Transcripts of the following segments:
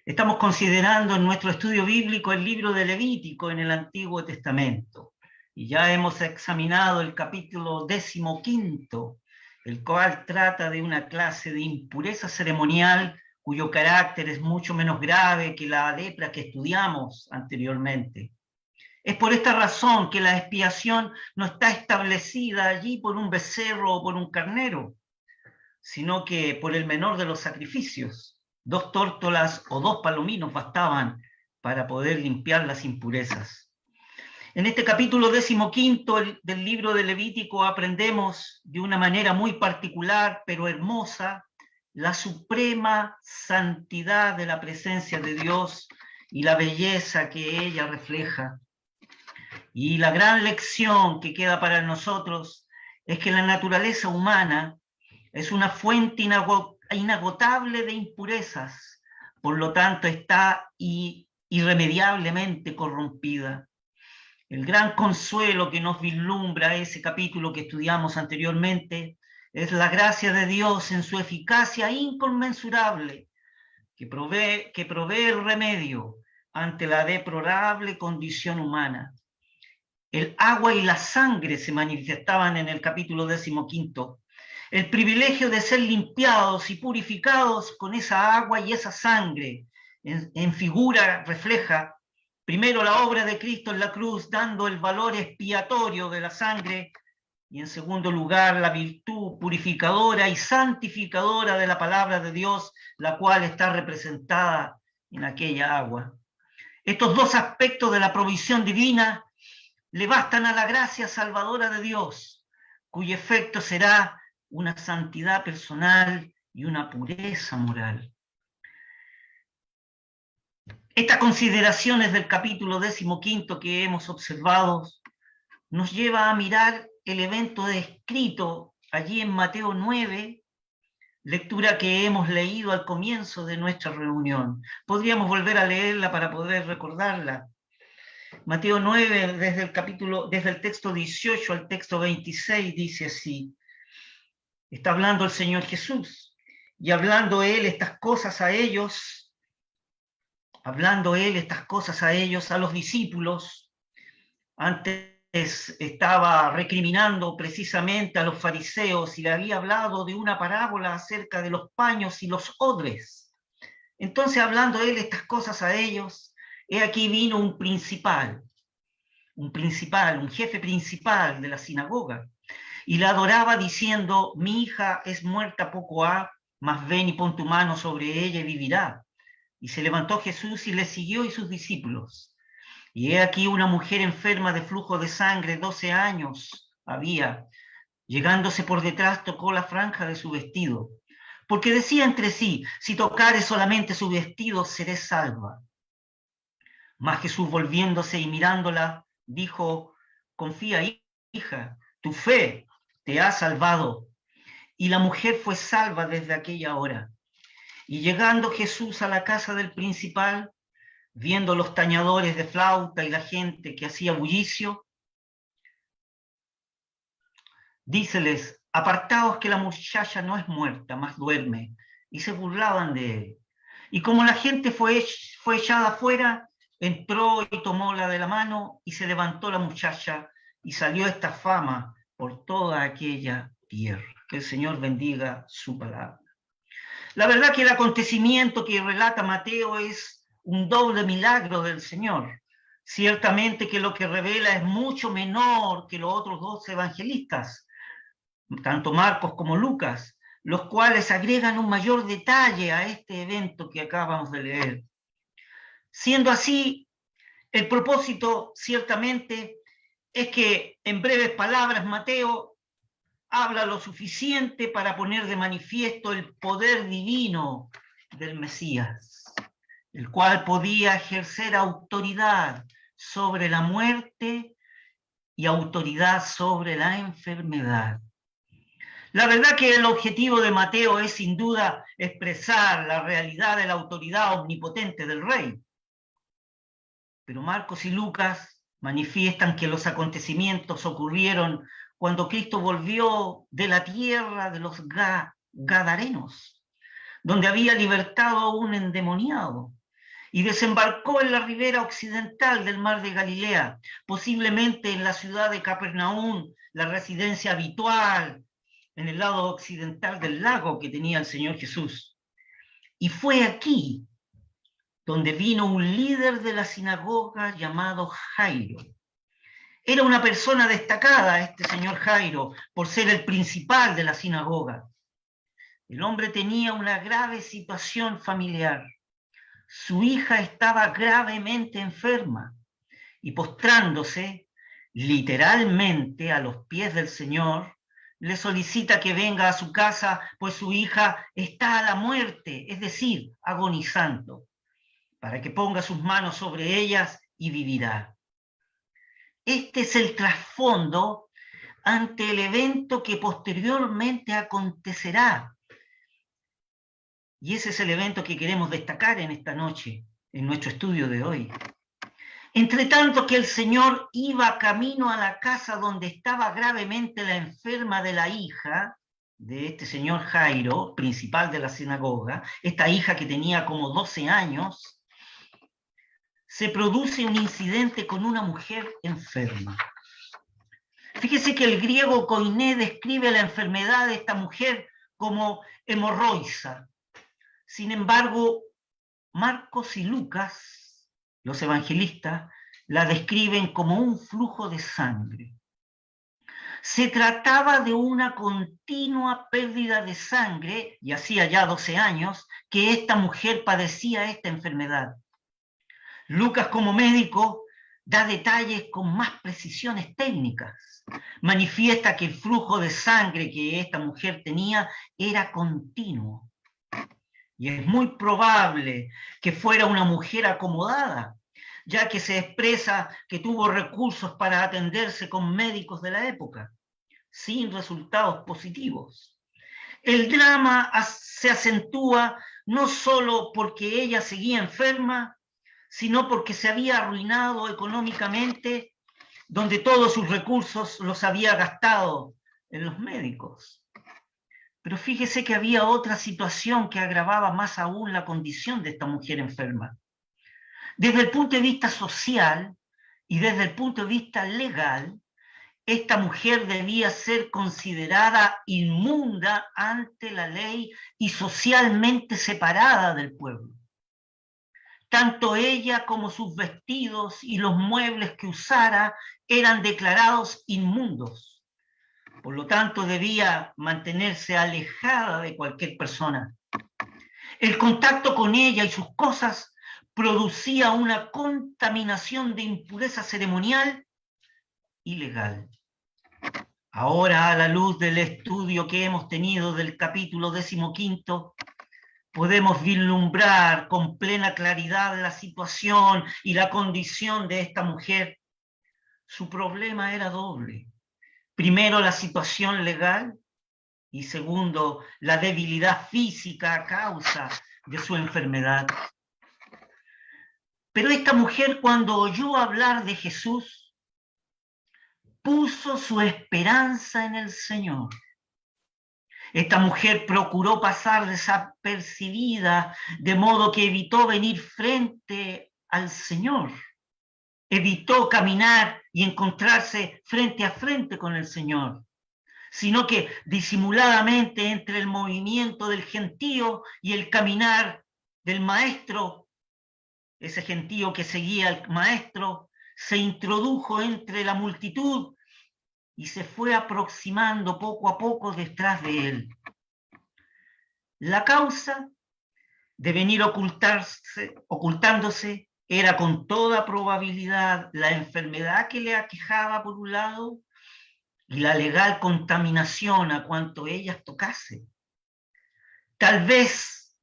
Estamos considerando en nuestro estudio bíblico el libro de Levítico en el Antiguo Testamento. Y ya hemos examinado el capítulo 15, el cual trata de una clase de impureza ceremonial cuyo carácter es mucho menos grave que la lepra que estudiamos anteriormente. Es por esta razón que la expiación no está establecida allí por un becerro o por un carnero, sino que por el menor de los sacrificios. 2 tórtolas o 2 palominos bastaban para poder limpiar las impurezas. En este capítulo 15 del libro de Levítico aprendemos de una manera muy particular, pero hermosa, la suprema santidad de la presencia de Dios y la belleza que ella refleja. Y la gran lección que queda para nosotros es que la naturaleza humana es una fuente inagotable de impurezas, por lo tanto está irremediablemente corrompida. El gran consuelo que nos vislumbra ese capítulo que estudiamos anteriormente es la gracia de Dios en su eficacia inconmensurable, que provee el remedio ante la deplorable condición humana. El agua y la sangre se manifestaban en el capítulo 15. El privilegio de ser limpiados y purificados con esa agua y esa sangre, en figura refleja primero la obra de Cristo en la cruz, dando el valor expiatorio de la sangre, y en segundo lugar la virtud purificadora y santificadora de la palabra de Dios, la cual está representada en aquella agua. Estos dos aspectos de la provisión divina le bastan a la gracia salvadora de Dios, cuyo efecto será una santidad personal y una pureza moral. Estas consideraciones del capítulo 15 que hemos observado nos lleva a mirar el evento descrito allí en Mateo 9, lectura que hemos leído al comienzo de nuestra reunión. Podríamos volver a leerla para poder recordarla. Mateo 9, desde el texto 18 al texto 26, dice así. Está hablando el Señor Jesús, y hablando Él estas cosas a ellos, a los discípulos. Antes estaba recriminando precisamente a los fariseos y le había hablado de una parábola acerca de los paños y los odres. Entonces, hablando Él estas cosas a ellos, he aquí vino un jefe principal de la sinagoga, y la adoraba diciendo: mi hija es muerta poco ha, mas ven y pon tu mano sobre ella y vivirá. Y se levantó Jesús y le siguió y sus discípulos. Y he aquí una mujer enferma de flujo de sangre, 12 años había. Llegándose por detrás, tocó la franja de su vestido, porque decía entre sí: si tocare solamente su vestido, seré salva. Mas Jesús, volviéndose y mirándola, dijo: confía, hija, tu fe te ha salvado. Y la mujer fue salva desde aquella hora. Y llegando Jesús a la casa del principal, viendo los tañedores de flauta y la gente que hacía bullicio, díceles: apartaos, que la muchacha no es muerta, mas duerme. Y se burlaban de él. Y como la gente fue echada afuera, entró y tomóla de la mano, y se levantó la muchacha, y salió esta fama por toda aquella tierra. Que el Señor bendiga su palabra. La verdad que el acontecimiento que relata Mateo es un doble milagro del Señor. Ciertamente que lo que revela es mucho menor que los otros dos evangelistas, tanto Marcos como Lucas, los cuales agregan un mayor detalle a este evento que acabamos de leer. Siendo así, el propósito ciertamente es que, en breves palabras, Mateo habla lo suficiente para poner de manifiesto el poder divino del Mesías, el cual podía ejercer autoridad sobre la muerte y autoridad sobre la enfermedad. La verdad que el objetivo de Mateo es sin duda expresar la realidad de la autoridad omnipotente del Rey. Pero Marcos y Lucas manifiestan que los acontecimientos ocurrieron cuando Cristo volvió de la tierra de los Gadarenos, donde había libertado a un endemoniado. y desembarcó en la ribera occidental del mar de Galilea, posiblemente en la ciudad de Capernaum, la residencia habitual en el lado occidental del lago que tenía el Señor Jesús. Y fue aquí donde vino un líder de la sinagoga llamado Jairo. Era una persona destacada, este señor Jairo, por ser el principal de la sinagoga. El hombre tenía una grave situación familiar. Su hija estaba gravemente enferma y postrándose literalmente a los pies del Señor, le solicita que venga a su casa, pues su hija está a la muerte, es decir, agonizando, para que ponga sus manos sobre ellas y vivirá. Este es el trasfondo ante el evento que posteriormente acontecerá. Y ese es el evento que queremos destacar en esta noche, en nuestro estudio de hoy. Entre tanto que el Señor iba camino a la casa donde estaba gravemente la enferma de la hija de este señor Jairo, principal de la sinagoga, esta hija que tenía como 12 años, se produce un incidente con una mujer enferma. Fíjese que el griego koiné describe la enfermedad de esta mujer como hemorroisa. Sin embargo, Marcos y Lucas, los evangelistas, la describen como un flujo de sangre. Se trataba de una continua pérdida de sangre, y hacía ya 12 años, que esta mujer padecía esta enfermedad. Lucas, como médico, da detalles con más precisiones técnicas. Manifiesta que el flujo de sangre que esta mujer tenía era continuo. Y es muy probable que fuera una mujer acomodada, ya que se expresa que tuvo recursos para atenderse con médicos de la época, sin resultados positivos. El drama se acentúa no solo porque ella seguía enferma, sino porque se había arruinado económicamente, donde todos sus recursos los había gastado en los médicos. Pero fíjese que había otra situación que agravaba más aún la condición de esta mujer enferma. Desde el punto de vista social y desde el punto de vista legal, esta mujer debía ser considerada inmunda ante la ley y socialmente separada del pueblo. Tanto ella como sus vestidos y los muebles que usara eran declarados inmundos. Por lo tanto, debía mantenerse alejada de cualquier persona. El contacto con ella y sus cosas producía una contaminación de impureza ceremonial y legal. Ahora, a la luz del estudio que hemos tenido del capítulo 15, podemos vislumbrar con plena claridad la situación y la condición de esta mujer. Su problema era doble. Primero, la situación legal, y segundo, la debilidad física a causa de su enfermedad. Pero esta mujer, cuando oyó hablar de Jesús, puso su esperanza en el Señor. Esta mujer procuró pasar desapercibida, de modo que evitó venir frente al Señor. Evitó caminar y encontrarse frente a frente con el Señor, sino que disimuladamente entre el movimiento del gentío y el caminar del maestro, ese gentío que seguía al maestro, se introdujo entre la multitud y se fue aproximando poco a poco detrás de él. La causa de venir ocultándose era con toda probabilidad la enfermedad que le aquejaba por un lado y la legal contaminación a cuanto ellas tocase. Tal vez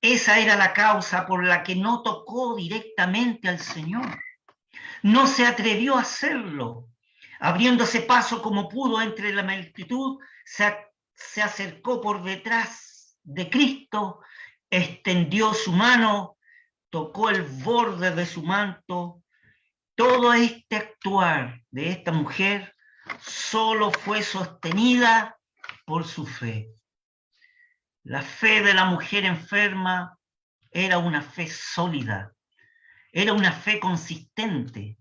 esa era la causa por la que no tocó directamente al Señor. No se atrevió a hacerlo. Abriéndose paso como pudo entre la multitud, se acercó por detrás de Cristo, extendió su mano, tocó el borde de su manto. Todo este actuar de esta mujer solo fue sostenida por su fe. La fe de la mujer enferma era una fe sólida, era una fe consistente.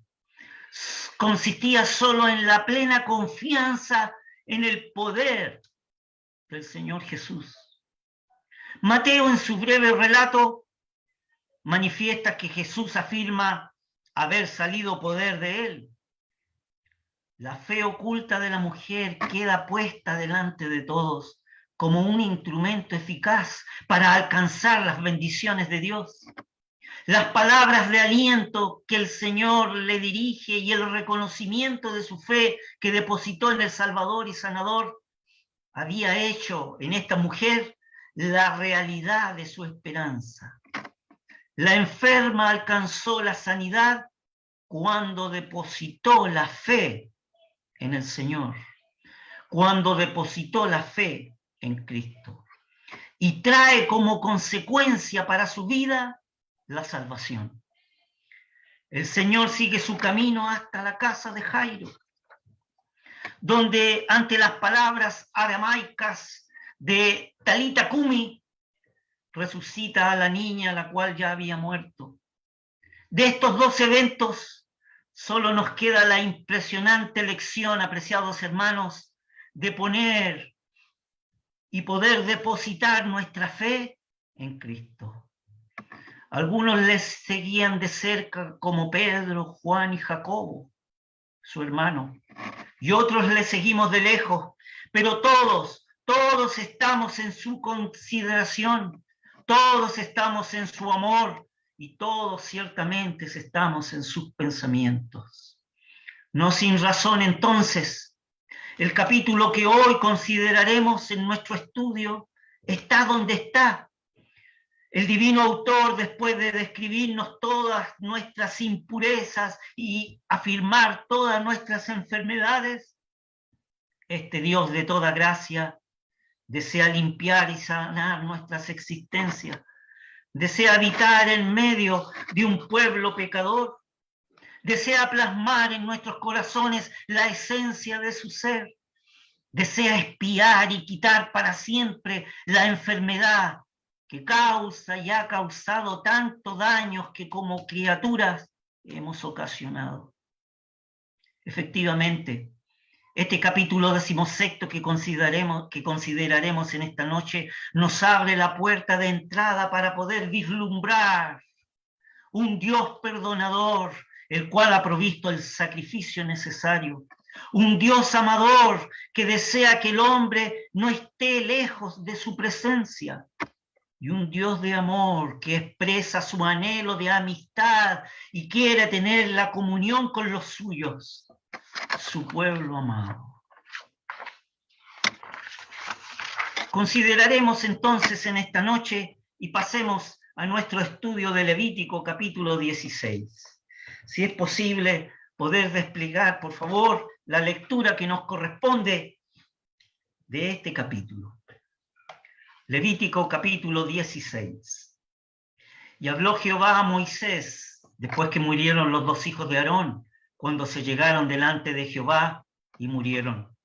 Consistía solo en la plena confianza en el poder del Señor Jesús. Mateo, en su breve relato, manifiesta que Jesús afirma haber salido poder de él. La fe oculta de la mujer queda puesta delante de todos como un instrumento eficaz para alcanzar las bendiciones de Dios. Las palabras de aliento que el Señor le dirige y el reconocimiento de su fe que depositó en el Salvador y Sanador había hecho en esta mujer la realidad de su esperanza. La enferma alcanzó la sanidad cuando depositó la fe en el Señor, cuando depositó la fe en Cristo, y trae como consecuencia para su vida la salvación. El Señor sigue su camino hasta la casa de Jairo, donde ante las palabras aramaicas de Talita Cumi, resucita a la niña, la cual ya había muerto. De estos dos eventos, solo nos queda la impresionante lección, apreciados hermanos, de poner y poder depositar nuestra fe en Cristo. Algunos les seguían de cerca, como Pedro, Juan y Jacobo, su hermano, y otros le seguimos de lejos, pero todos estamos en su consideración, todos estamos en su amor y todos ciertamente estamos en sus pensamientos. No sin razón, entonces, el capítulo que hoy consideraremos en nuestro estudio está donde está. El divino autor, después de describirnos todas nuestras impurezas y afirmar todas nuestras enfermedades, este Dios de toda gracia desea limpiar y sanar nuestras existencias, desea habitar en medio de un pueblo pecador, desea plasmar en nuestros corazones la esencia de su ser, desea expiar y quitar para siempre la enfermedad que causa y ha causado tantos daños que como criaturas hemos ocasionado. Efectivamente, este capítulo 16 que consideraremos en esta noche nos abre la puerta de entrada para poder vislumbrar un Dios perdonador, el cual ha provisto el sacrificio necesario, un Dios amador que desea que el hombre no esté lejos de su presencia, y un Dios de amor que expresa su anhelo de amistad y quiere tener la comunión con los suyos, su pueblo amado. Consideraremos entonces en esta noche y pasemos a nuestro estudio de Levítico capítulo 16. Si es posible poder desplegar, por favor, la lectura que nos corresponde de este capítulo. Levítico capítulo 16. Y habló Jehová a Moisés, después que murieron los dos hijos de Aarón, cuando se llegaron delante de Jehová y murieron.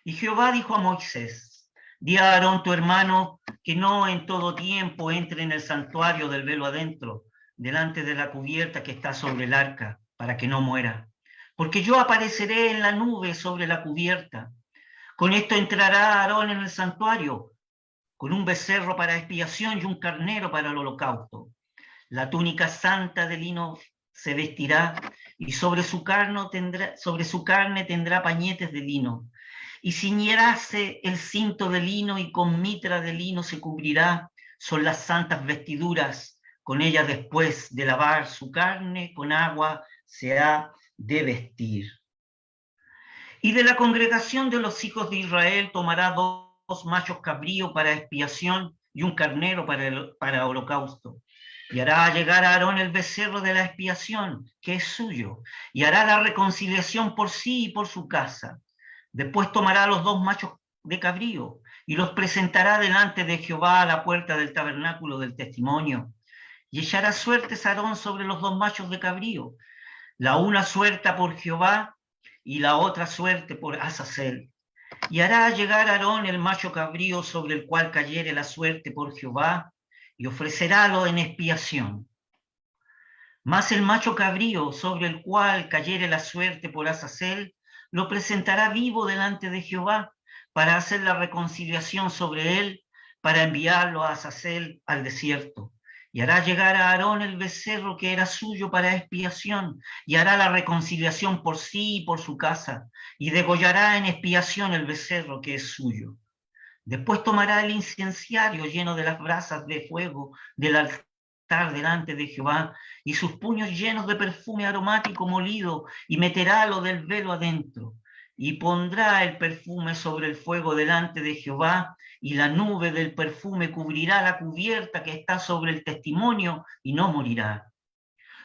Y Jehová dijo a Moisés: di a Aarón tu hermano que no en todo tiempo entre en el santuario del velo adentro, delante de la cubierta que está sobre el arca, para que no muera. Porque yo apareceré en la nube sobre la cubierta. Con esto entrará Aarón en el santuario, con un becerro para expiación y un carnero para el holocausto. La túnica santa de lino se vestirá, y sobre su carne tendrá pañetes de lino. Y ciñeráse el cinto de lino, y con mitra de lino se cubrirá. Son las santas vestiduras. Con ellas, después de lavar su carne con agua, se ha de vestir. Y de la congregación de los hijos de Israel tomará dos machos cabríos para expiación y un carnero para holocausto. Y hará llegar a Aarón el becerro de la expiación, que es suyo, y hará la reconciliación por sí y por su casa. Después tomará los dos machos de cabrío y los presentará delante de Jehová a la puerta del tabernáculo del testimonio. Y echará suertes a Aarón sobre los dos machos de cabrío, la una suerta por Jehová y la otra suerte por Azazel. Y hará llegar a Aarón el macho cabrío sobre el cual cayere la suerte por Jehová, y ofrecerálo en expiación. Mas el macho cabrío sobre el cual cayere la suerte por Azazel, lo presentará vivo delante de Jehová para hacer la reconciliación sobre él, para enviarlo a Azazel al desierto. Y hará llegar a Aarón el becerro que era suyo para expiación, y hará la reconciliación por sí y por su casa, y degollará en expiación el becerro que es suyo. Después tomará el incenciario lleno de las brasas de fuego del altar delante de Jehová, y sus puños llenos de perfume aromático molido, y meterá lo del velo adentro, y pondrá el perfume sobre el fuego delante de Jehová, y la nube del perfume cubrirá la cubierta que está sobre el testimonio, y no morirá.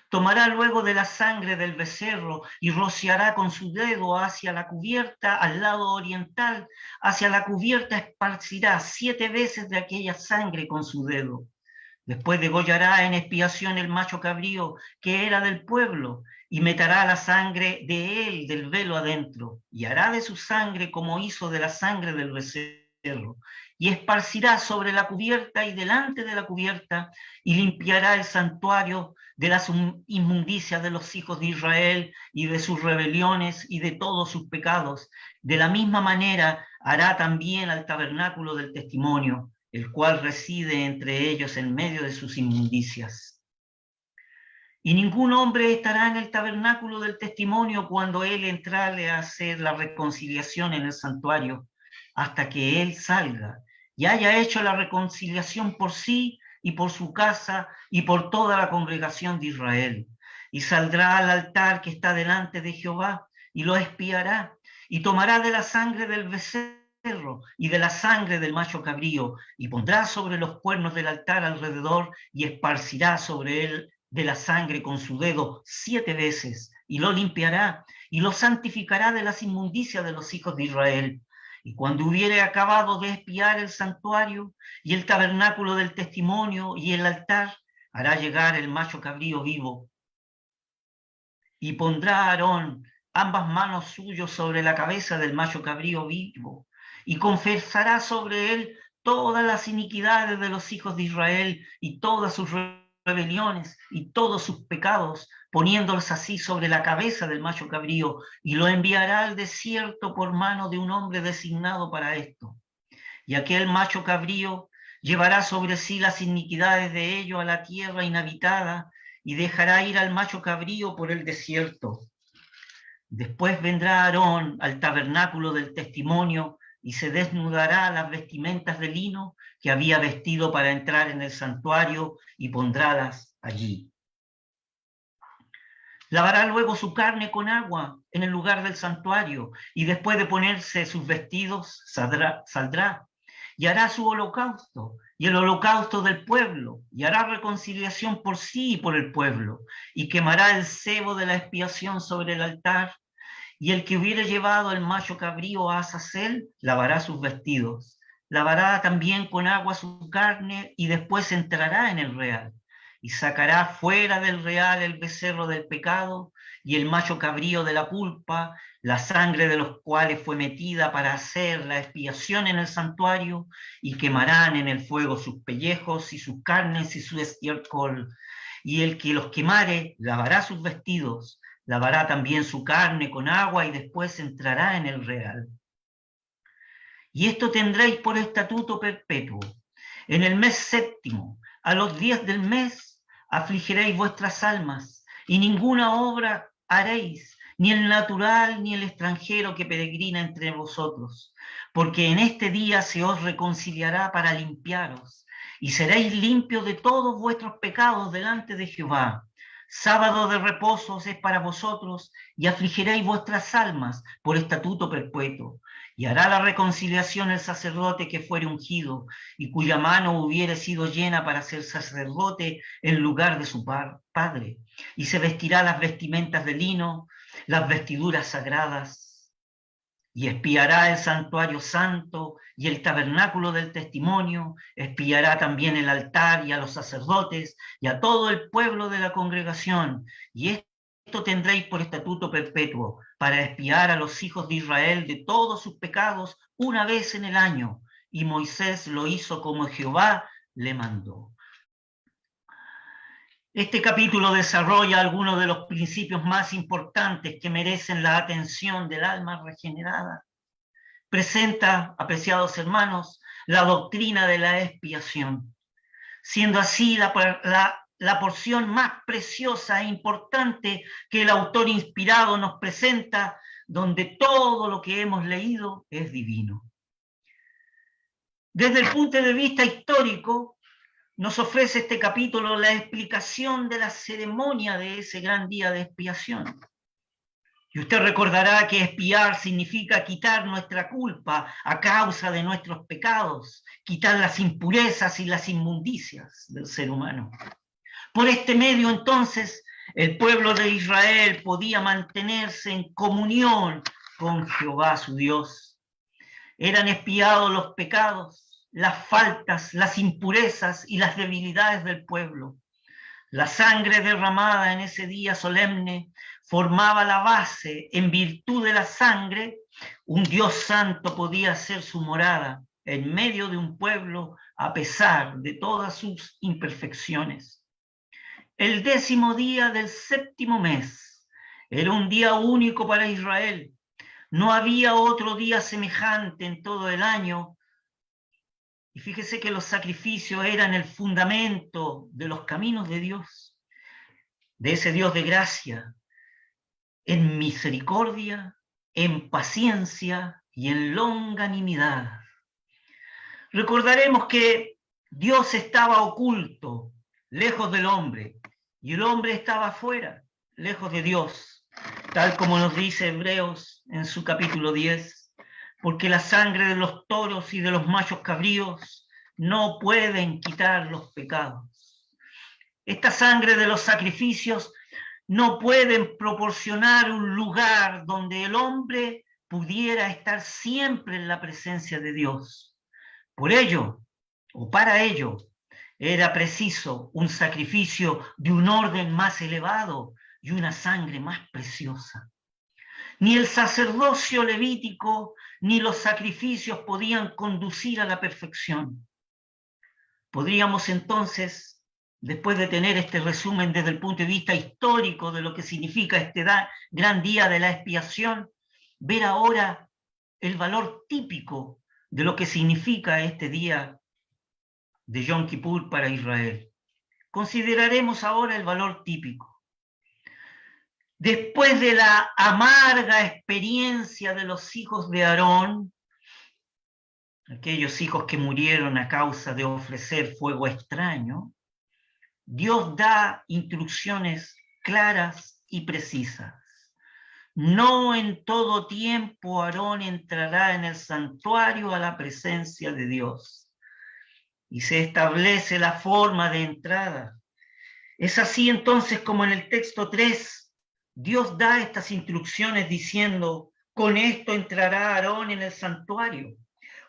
Tomará luego de la sangre del becerro y rociará con su dedo hacia la cubierta al lado oriental. Hacia la cubierta esparcirá 7 veces de aquella sangre con su dedo. Después degollará en expiación el macho cabrío que era del pueblo, y meterá la sangre de él del velo adentro, y hará de su sangre como hizo de la sangre del becerro, y esparcirá sobre la cubierta y delante de la cubierta, y limpiará el santuario de las inmundicias de los hijos de Israel y de sus rebeliones y de todos sus pecados. De la misma manera hará también al tabernáculo del testimonio, el cual reside entre ellos en medio de sus inmundicias. Y ningún hombre estará en el tabernáculo del testimonio cuando él entrare a hacer la reconciliación en el santuario, hasta que él salga y haya hecho la reconciliación por sí y por su casa y por toda la congregación de Israel. Y saldrá al altar que está delante de Jehová y lo expiará, y tomará de la sangre del becerro y de la sangre del macho cabrío, y pondrá sobre los cuernos del altar alrededor, y esparcirá sobre él de la sangre con su dedo 7 veces, y lo limpiará, y lo santificará de las inmundicias de los hijos de Israel. Y cuando hubiere acabado de expiar el santuario, y el tabernáculo del testimonio, y el altar, hará llegar el macho cabrío vivo, y pondrá a Aarón ambas manos suyas sobre la cabeza del macho cabrío vivo, y confesará sobre él todas las iniquidades de los hijos de Israel, y todas sus rebeliones, y todos sus pecados, poniéndolos así sobre la cabeza del macho cabrío, y lo enviará al desierto por mano de un hombre designado para esto. Y aquel macho cabrío llevará sobre sí las iniquidades de ellos a la tierra inhabitada, y dejará ir al macho cabrío por el desierto. Después vendrá Aarón al tabernáculo del testimonio y se desnudará las vestimentas de lino que había vestido para entrar en el santuario, y pondrálas allí. Lavará luego su carne con agua en el lugar del santuario, y después de ponerse sus vestidos saldrá y hará su holocausto y el holocausto del pueblo, y hará reconciliación por sí y por el pueblo, y quemará el cebo de la expiación sobre el altar. Y el que hubiere llevado el macho cabrío a Azazel lavará sus vestidos, lavará también con agua su carne, y después entrará en el real, y sacará fuera del real el becerro del pecado y el macho cabrío de la culpa, la sangre de los cuales fue metida para hacer la expiación en el santuario, y quemarán en el fuego sus pellejos y sus carnes y su estiércol. Y el que los quemare lavará sus vestidos, lavará también su carne con agua, y después entrará en el real. Y esto tendréis por estatuto perpetuo. En el mes séptimo, a los 10 del mes, afligiréis vuestras almas, y ninguna obra haréis, ni el natural ni el extranjero que peregrina entre vosotros, porque en este día se os reconciliará para limpiaros, y seréis limpios de todos vuestros pecados delante de Jehová. Sábado de reposo es para vosotros, y afligiréis vuestras almas por estatuto perpetuo. Y hará la reconciliación el sacerdote que fuere ungido, y cuya mano hubiere sido llena para ser sacerdote en lugar de su padre. Y se vestirá las vestimentas de lino, las vestiduras sagradas, y espiará el santuario santo y el tabernáculo del testimonio, espiará también el altar y a los sacerdotes y a todo el pueblo de la congregación. Y esto tendréis por estatuto perpetuo, para espiar a los hijos de Israel de todos sus pecados una vez en el año. Y Moisés lo hizo como Jehová le mandó. Este capítulo desarrolla algunos de los principios más importantes que merecen la atención del alma regenerada. Presenta, apreciados hermanos, la doctrina de la expiación, siendo así la porción más preciosa e importante que el autor inspirado nos presenta, donde todo lo que hemos leído es divino. Desde el punto de vista histórico, nos ofrece este capítulo la explicación de la ceremonia de ese gran día de expiación. Y usted recordará que expiar significa quitar nuestra culpa a causa de nuestros pecados, quitar las impurezas y las inmundicias del ser humano. Por este medio, entonces, el pueblo de Israel podía mantenerse en comunión con Jehová su Dios. Eran expiados los pecados, las faltas, las impurezas y las debilidades del pueblo. La sangre derramada en ese día solemne formaba la base. En virtud de la sangre, un Dios santo podía hacer su morada en medio de un pueblo a pesar de todas sus imperfecciones. El 10º día del 7º mes era un día único para Israel. No había otro día semejante en todo el año. Y fíjese que los sacrificios eran el fundamento de los caminos de Dios, de ese Dios de gracia, en misericordia, en paciencia y en longanimidad. Recordaremos que Dios estaba oculto, lejos del hombre, y el hombre estaba afuera, lejos de Dios, tal como nos dice Hebreos en su capítulo 10. Porque la sangre de los toros y de los machos cabríos no pueden quitar los pecados. Esta sangre de los sacrificios no pueden proporcionar un lugar donde el hombre pudiera estar siempre en la presencia de Dios. Por ello, o para ello, era preciso un sacrificio de un orden más elevado y una sangre más preciosa. Ni el sacerdocio levítico ni los sacrificios podían conducir a la perfección. Podríamos entonces, después de tener este resumen desde el punto de vista histórico de lo que significa este gran día de la expiación, ver ahora el valor típico de lo que significa este día de Yom Kippur para Israel. Consideraremos ahora el valor típico. Después de la amarga experiencia de los hijos de Aarón, aquellos hijos que murieron a causa de ofrecer fuego extraño, Dios da instrucciones claras y precisas. No en todo tiempo Aarón entrará en el santuario a la presencia de Dios. Y se establece la forma de entrada. Es así entonces como en el texto 3, Dios da estas instrucciones diciendo: con esto entrará Aarón en el santuario,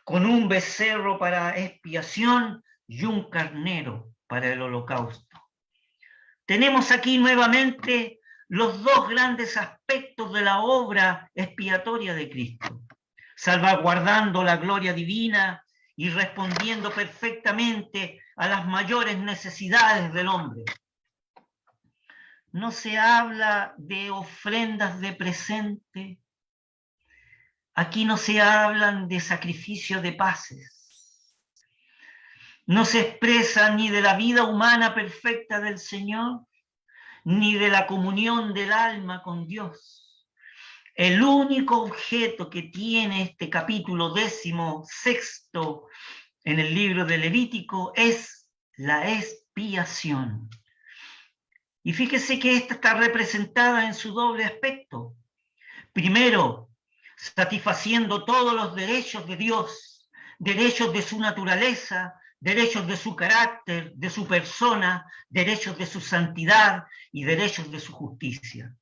con un becerro para expiación y un carnero para el holocausto. Tenemos aquí nuevamente los dos grandes aspectos de la obra expiatoria de Cristo, salvaguardando la gloria divina y respondiendo perfectamente a las mayores necesidades del hombre. No se habla de ofrendas de presente. Aquí no se hablan de sacrificio de paces. No se expresa ni de la vida humana perfecta del Señor, ni de la comunión del alma con Dios. El único objeto que tiene este capítulo 16 en el libro de Levítico es la expiación. Y fíjese que esta está representada en su doble aspecto. Primero, satisfaciendo todos los derechos de Dios, derechos de su naturaleza, derechos de su carácter, de su persona, derechos de su santidad y derechos de su justicia.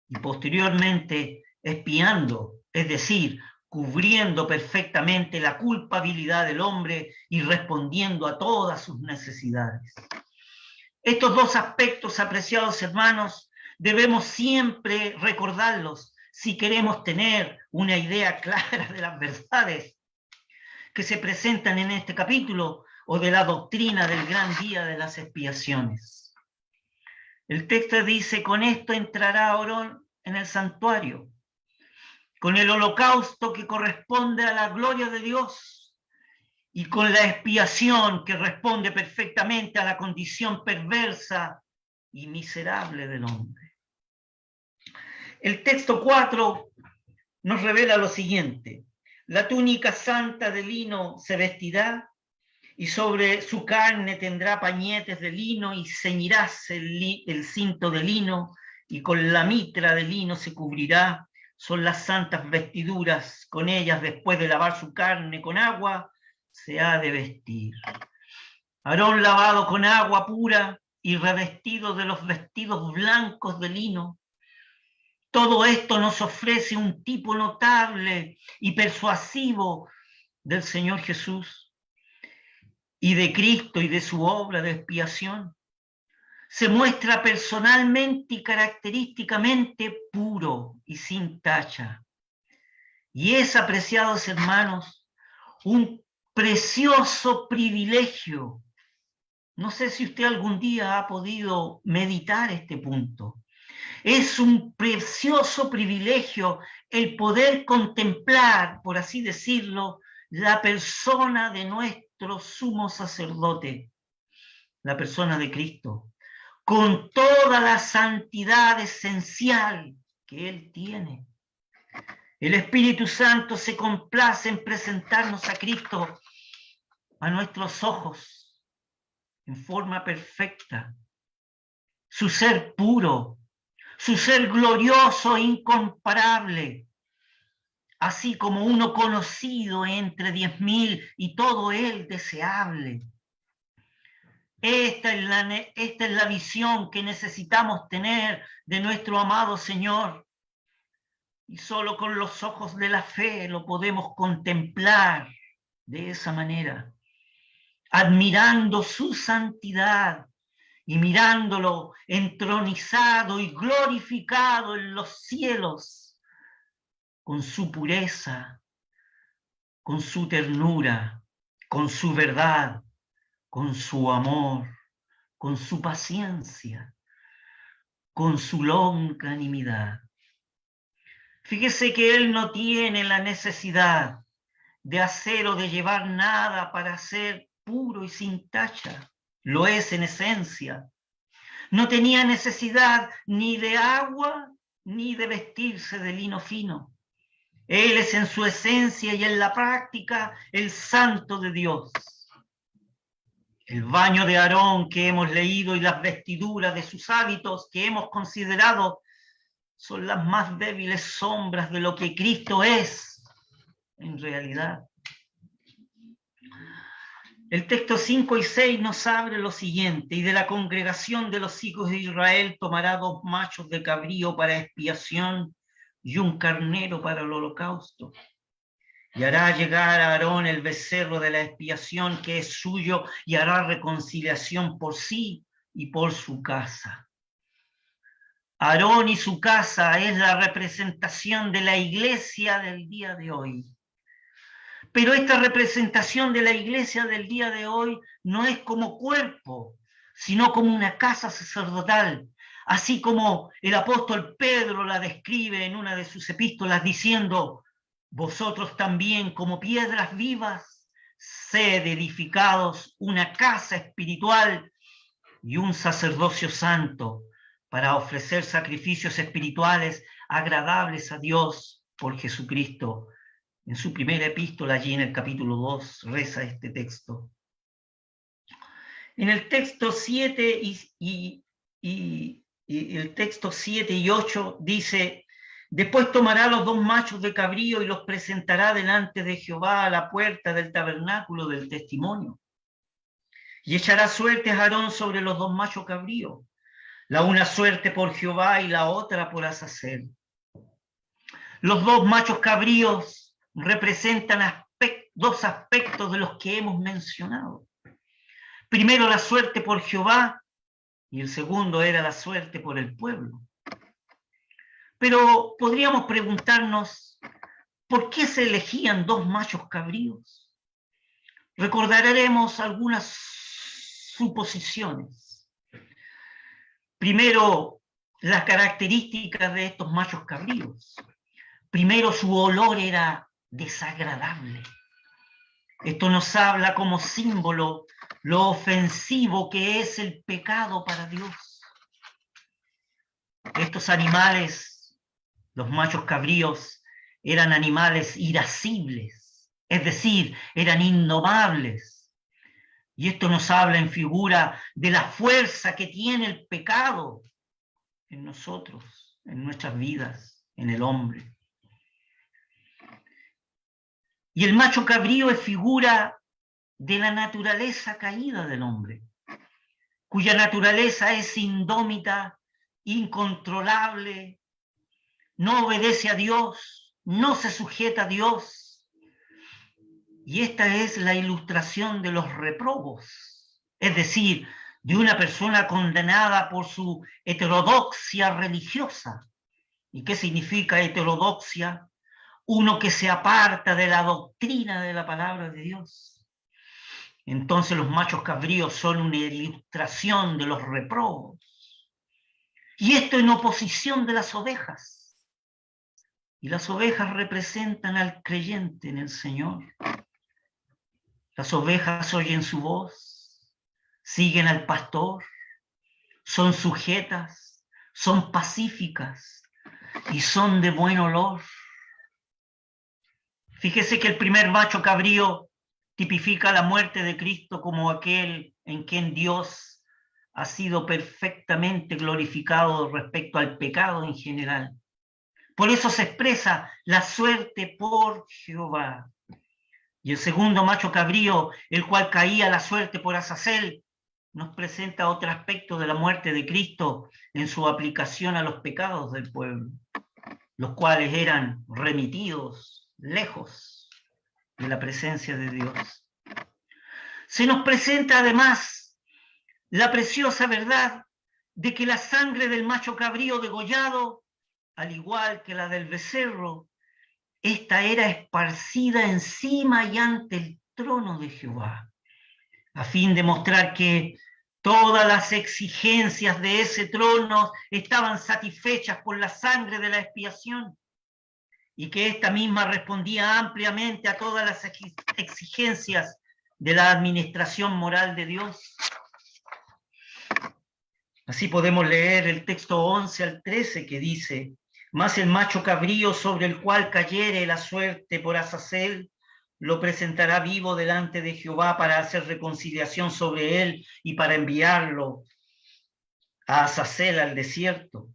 Y posteriormente, expiando, es decir, cubriendo perfectamente la culpabilidad del hombre y respondiendo a todas sus necesidades. Estos dos aspectos, apreciados hermanos, debemos siempre recordarlos si queremos tener una idea clara de las verdades que se presentan en este capítulo o de la doctrina del gran día de las expiaciones. El texto dice, con esto entrará Aarón en el santuario, con el holocausto que corresponde a la gloria de Dios y con la expiación que responde perfectamente a la condición perversa y miserable del hombre. El texto 4 nos revela lo siguiente: la túnica santa de lino se vestirá y sobre su carne tendrá pañetes de lino y ceñirás el cinto de lino y con la mitra de lino se cubrirá. Son las santas vestiduras, con ellas después de lavar su carne con agua se ha de vestir. Aarón lavado con agua pura y revestido de los vestidos blancos de lino. Todo esto nos ofrece un tipo notable y persuasivo del Señor Jesús y de Cristo y de su obra de expiación. Se muestra personalmente y característicamente puro y sin tacha. Y es, apreciados hermanos, un precioso privilegio. No sé si usted algún día ha podido meditar este punto. Es un precioso privilegio el poder contemplar, por así decirlo, la persona de nuestro sumo sacerdote, la persona de Cristo, con toda la santidad esencial que Él tiene. El Espíritu Santo se complace en presentarnos a Cristo a nuestros ojos en forma perfecta. Su ser puro, su ser glorioso e incomparable, así como uno conocido entre 10.000 y todo él deseable. Esta es la visión que necesitamos tener de nuestro amado Señor. Y solo con los ojos de la fe lo podemos contemplar de esa manera, admirando su santidad y mirándolo entronizado y glorificado en los cielos, con su pureza, con su ternura, con su verdad, con su amor, con su paciencia, con su longanimidad. Fíjese que Él no tiene la necesidad de hacer o de llevar nada para ser puro y sin tacha. Lo es en esencia. No tenía necesidad ni de agua ni de vestirse de lino fino. Él es en su esencia y en la práctica el santo de Dios. El baño de Aarón que hemos leído y las vestiduras de sus hábitos que hemos considerado son las más débiles sombras de lo que Cristo es en realidad. El texto 5 y 6 nos abre lo siguiente: y de la congregación de los hijos de Israel tomará 2 machos de cabrío para expiación y un carnero para el holocausto. Y hará llegar a Aarón el becerro de la expiación que es suyo y hará reconciliación por sí y por su casa. Aarón y su casa es la representación de la iglesia del día de hoy. Pero esta representación de la iglesia del día de hoy no es como cuerpo, sino como una casa sacerdotal, así como el apóstol Pedro la describe en una de sus epístolas diciendo: vosotros también como piedras vivas, sed edificados una casa espiritual y un sacerdocio santo, para ofrecer sacrificios espirituales agradables a Dios por Jesucristo. En su primera epístola, allí en el capítulo 2, reza este texto. En el texto 7 y el texto 7 y 8 dice: después tomará los 2 machos de cabrío y los presentará delante de Jehová a la puerta del tabernáculo del testimonio. Y echará suertes a Aarón sobre los 2 machos cabríos, la una suerte por Jehová y la otra por Azazel. Los 2 machos cabríos representan 2 aspectos de los que hemos mencionado. Primero, la suerte por Jehová, y el segundo era la suerte por el pueblo. Pero podríamos preguntarnos, ¿por qué se elegían 2 machos cabríos? Recordaremos algunas suposiciones. Primero, las características de estos machos cabríos. Primero, su olor era desagradable. Esto nos habla como símbolo lo ofensivo que es el pecado para Dios. Estos animales, los machos cabríos, eran animales irascibles, es decir, eran indomables. Y esto nos habla en figura de la fuerza que tiene el pecado en nosotros, en nuestras vidas, en el hombre. Y el macho cabrío es figura de la naturaleza caída del hombre, cuya naturaleza es indómita, incontrolable, no obedece a Dios, no se sujeta a Dios. Y esta es la ilustración de los reprobos, es decir, de una persona condenada por su heterodoxia religiosa. ¿Y qué significa heterodoxia? Uno que se aparta de la doctrina de la palabra de Dios. Entonces los machos cabríos son una ilustración de los reprobos. Y esto en oposición de las ovejas. Y las ovejas representan al creyente en el Señor. Las ovejas oyen su voz, siguen al pastor, son sujetas, son pacíficas y son de buen olor. Fíjese que el primer macho cabrío tipifica la muerte de Cristo como aquel en quien Dios ha sido perfectamente glorificado respecto al pecado en general. Por eso se expresa la suerte por Jehová. Y el segundo macho cabrío, el cual caía la suerte por Azazel, nos presenta otro aspecto de la muerte de Cristo en su aplicación a los pecados del pueblo, los cuales eran remitidos lejos de la presencia de Dios. Se nos presenta además la preciosa verdad de que la sangre del macho cabrío degollado, al igual que la del becerro, esta era esparcida encima y ante el trono de Jehová, a fin de mostrar que todas las exigencias de ese trono estaban satisfechas por la sangre de la expiación y que esta misma respondía ampliamente a todas las exigencias de la administración moral de Dios. Así podemos leer el texto 11 al 13 que dice: mas el macho cabrío sobre el cual cayere la suerte por Azazel, lo presentará vivo delante de Jehová para hacer reconciliación sobre él y para enviarlo a Azazel al desierto.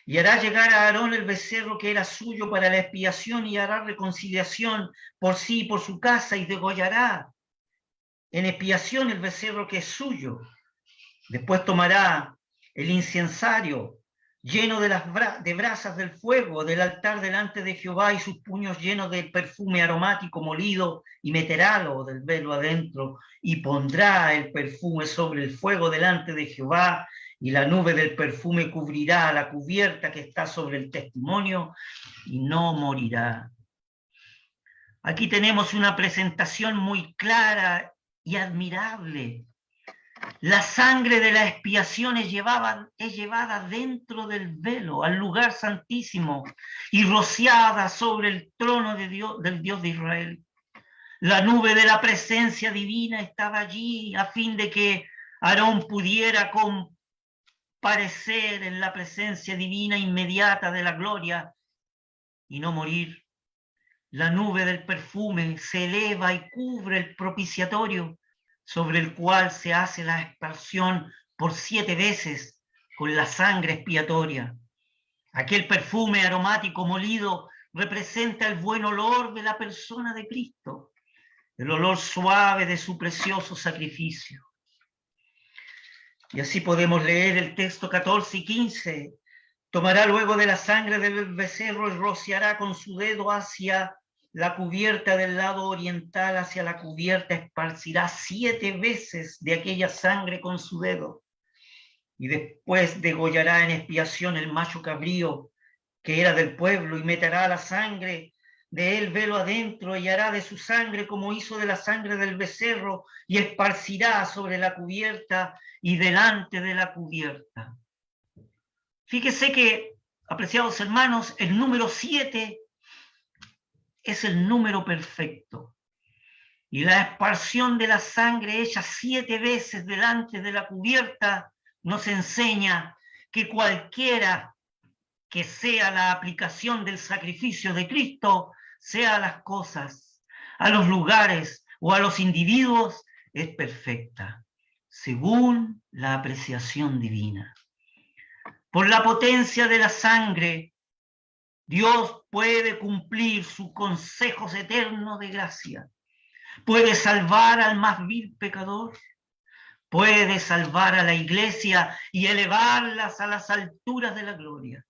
Y hará llegar a Aarón el becerro que era suyo para la expiación y hará reconciliación por sí y por su casa y degollará en expiación el becerro que es suyo. Después tomará el incensario lleno de brasas del fuego del altar delante de Jehová y sus puños llenos de perfume aromático molido y meterálo del velo adentro y pondrá el perfume sobre el fuego delante de Jehová y la nube del perfume cubrirá la cubierta que está sobre el testimonio y no morirá. Aquí tenemos una presentación muy clara y admirable. La sangre de la expiación es llevada dentro del velo, al lugar santísimo, y rociada sobre el trono de Dios, del Dios de Israel. La nube de la presencia divina estaba allí a fin de que Aarón pudiera comparecer en la presencia divina inmediata de la gloria y no morir. La nube del perfume se eleva y cubre el propiciatorio, sobre el cual se hace la expiación por 7 veces con la sangre expiatoria. Aquel perfume aromático molido representa el buen olor de la persona de Cristo, el olor suave de su precioso sacrificio. Y así podemos leer el texto 14 y 15. Tomará luego de la sangre del becerro y rociará con su dedo hacia la cubierta del lado oriental, hacia la cubierta esparcirá 7 veces de aquella sangre con su dedo. Y después degollará en expiación el macho cabrío que era del pueblo y meterá la sangre de él velo adentro y hará de su sangre como hizo de la sangre del becerro y esparcirá sobre la cubierta y delante de la cubierta. Fíjese que, apreciados hermanos, el número 7 es el número perfecto. Y la esparción de la sangre hecha 7 veces delante de la cubierta nos enseña que cualquiera que sea la aplicación del sacrificio de Cristo, sea a las cosas, a los lugares o a los individuos, es perfecta, según la apreciación divina. Por la potencia de la sangre, Dios puede cumplir sus consejos eternos de gracia. Puede salvar al más vil pecador. Puede salvar a la iglesia y elevarlas a las alturas de la gloria.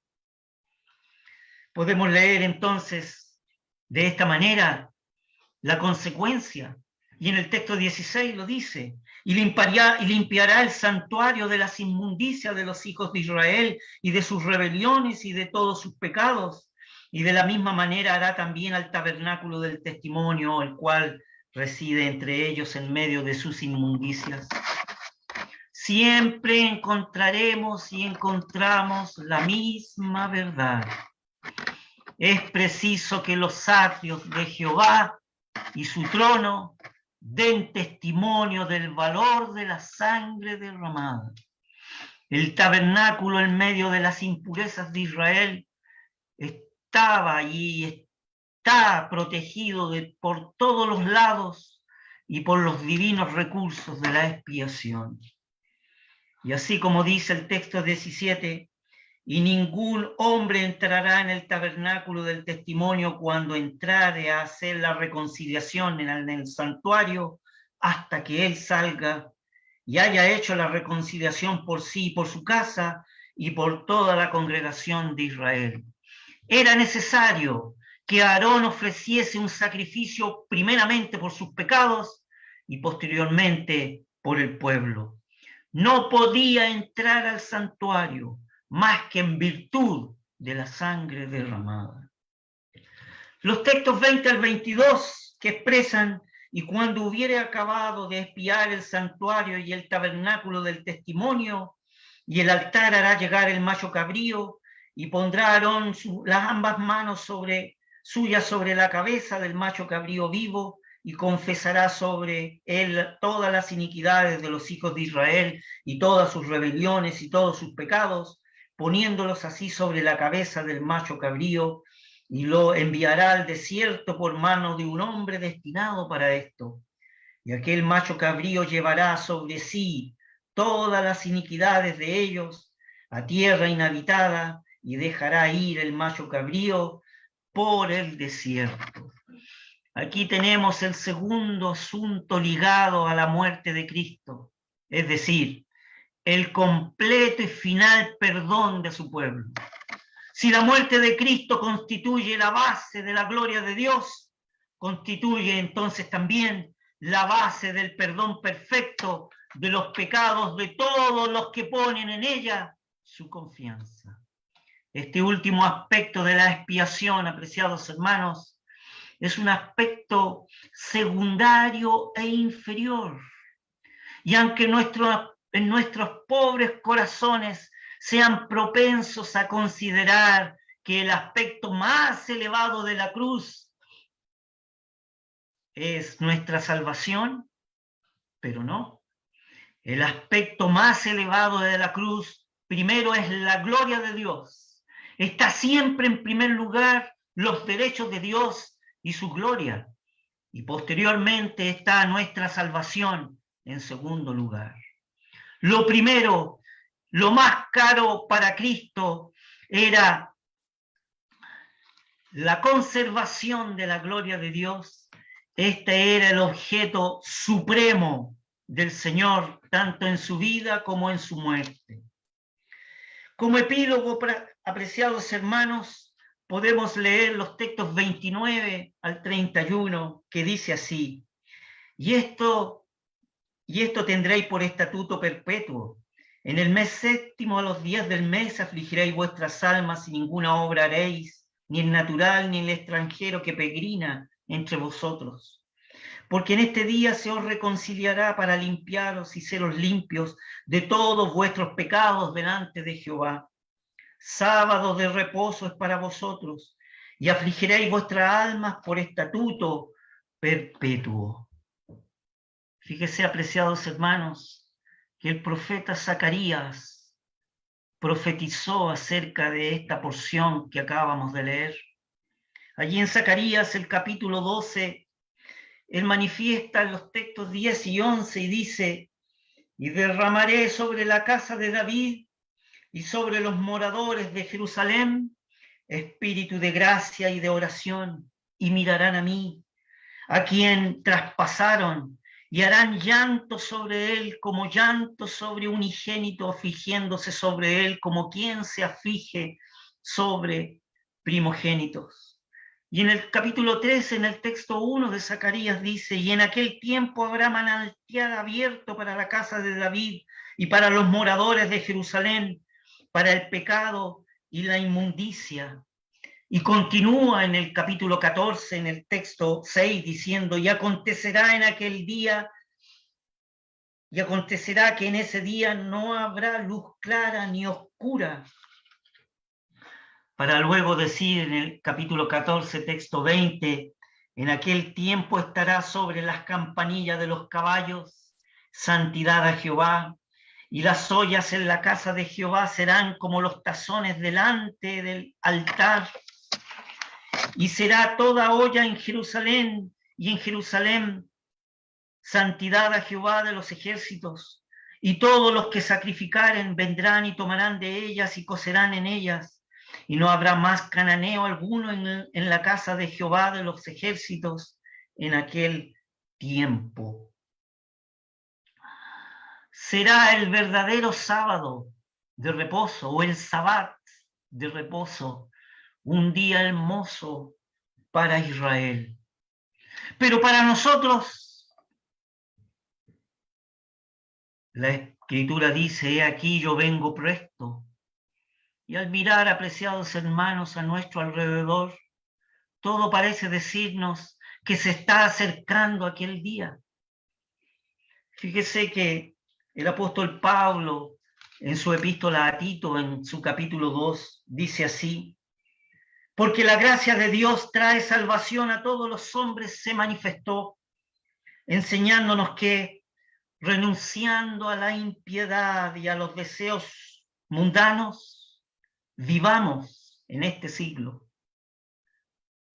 Podemos leer entonces de esta manera la consecuencia. Y en el texto 16 lo dice: y limpiará el santuario de las inmundicias de los hijos de Israel y de sus rebeliones y de todos sus pecados. Y de la misma manera hará también al tabernáculo del testimonio, el cual reside entre ellos en medio de sus inmundicias. Siempre encontraremos y encontramos la misma verdad. Es preciso que los atrios de Jehová y su trono den testimonio del valor de la sangre derramada. El tabernáculo en medio de las impurezas de Israel estaba y está protegido por todos los lados y por los divinos recursos de la expiación. Y así como dice el texto 17, y ningún hombre entrará en el tabernáculo del testimonio cuando entrare a hacer la reconciliación en el santuario, hasta que él salga y haya hecho la reconciliación por sí y por su casa y por toda la congregación de Israel. Era necesario que Aarón ofreciese un sacrificio primeramente por sus pecados y posteriormente por el pueblo. No podía entrar al santuario más que en virtud de la sangre derramada. Los textos 20 al 22 que expresan: y cuando hubiere acabado de expiar el santuario y el tabernáculo del testimonio, y el altar hará llegar el macho cabrío, y pondrá Aarón las ambas manos suyas sobre la cabeza del macho cabrío vivo, y confesará sobre él todas las iniquidades de los hijos de Israel, y todas sus rebeliones y todos sus pecados, poniéndolos así sobre la cabeza del macho cabrío, y lo enviará al desierto por mano de un hombre destinado para esto. Y aquel macho cabrío llevará sobre sí todas las iniquidades de ellos a tierra inhabitada, y dejará ir el macho cabrío por el desierto. Aquí tenemos el segundo asunto ligado a la muerte de Cristo, es decir, el completo y final perdón de su pueblo. Si la muerte de Cristo constituye la base de la gloria de Dios, constituye entonces también la base del perdón perfecto de los pecados de todos los que ponen en ella su confianza. Este último aspecto de la expiación, apreciados hermanos, es un aspecto secundario e inferior. Y aunque en nuestros pobres corazones sean propensos a considerar que el aspecto más elevado de la cruz es nuestra salvación, pero no. El aspecto más elevado de la cruz primero es la gloria de Dios. Está siempre en primer lugar los derechos de Dios y su gloria. Y posteriormente está nuestra salvación en segundo lugar. Lo primero, lo más caro para Cristo era la conservación de la gloria de Dios. Este era el objeto supremo del Señor, tanto en su vida como en su muerte. Como epílogo, apreciados hermanos, podemos leer los textos 29 al 31, que dice así: y esto tendréis por estatuto perpetuo. En el mes séptimo, a los días del mes, afligiréis vuestras almas y ninguna obra haréis, ni el natural ni el extranjero que peregrina entre vosotros. Porque en este día se os reconciliará para limpiaros y seros limpios de todos vuestros pecados delante de Jehová. sábado de reposo es para vosotros, y afligiréis vuestras almas por estatuto perpetuo. Fíjese, apreciados hermanos, que el profeta Zacarías profetizó acerca de esta porción que acabamos de leer. Allí en Zacarías, el capítulo 12, él manifiesta en los textos 10 y 11 y dice: y derramaré sobre la casa de David y sobre los moradores de Jerusalén espíritu de gracia y de oración, y mirarán a mí, a quien traspasaron, y harán llanto sobre él como llanto sobre unigénito, afligiéndose sobre él como quien se aflige sobre primogénitos. Y en el capítulo 13, en el texto 1 de Zacarías dice: y en aquel tiempo habrá manantial abierto para la casa de David y para los moradores de Jerusalén, para el pecado y la inmundicia. Y continúa en el capítulo 14, en el texto 6, diciendo: y acontecerá en aquel día, y acontecerá que en ese día no habrá luz clara ni oscura. Para luego decir en el capítulo 14, texto 20, en aquel tiempo estará sobre las campanillas de los caballos santidad a Jehová, y las ollas en la casa de Jehová serán como los tazones delante del altar. Y será toda olla en Jerusalén, y en Jerusalén santidad a Jehová de los ejércitos. Y todos los que sacrificaren vendrán y tomarán de ellas y cocerán en ellas. Y no habrá más cananeo alguno en la casa de Jehová de los ejércitos en aquel tiempo. Será el verdadero sábado de reposo, o el sabbat de reposo, un día hermoso para Israel. Pero para nosotros, la Escritura dice: he aquí yo vengo presto. Y al mirar, apreciados hermanos, a nuestro alrededor, todo parece decirnos que se está acercando aquel día. Fíjese que el apóstol Pablo, en su epístola a Tito, en su capítulo 2, dice así: porque la gracia de Dios trae salvación a todos los hombres, se manifestó, enseñándonos que, renunciando a la impiedad y a los deseos mundanos, vivamos en este siglo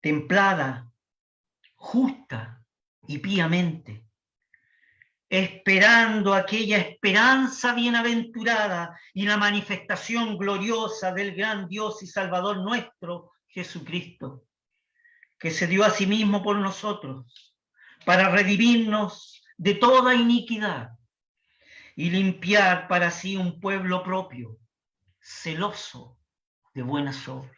templada, justa y piamente, esperando aquella esperanza bienaventurada y la manifestación gloriosa del gran Dios y Salvador nuestro, Jesucristo, que se dio a sí mismo por nosotros para redimirnos de toda iniquidad y limpiar para sí un pueblo propio, celoso de buenas obras.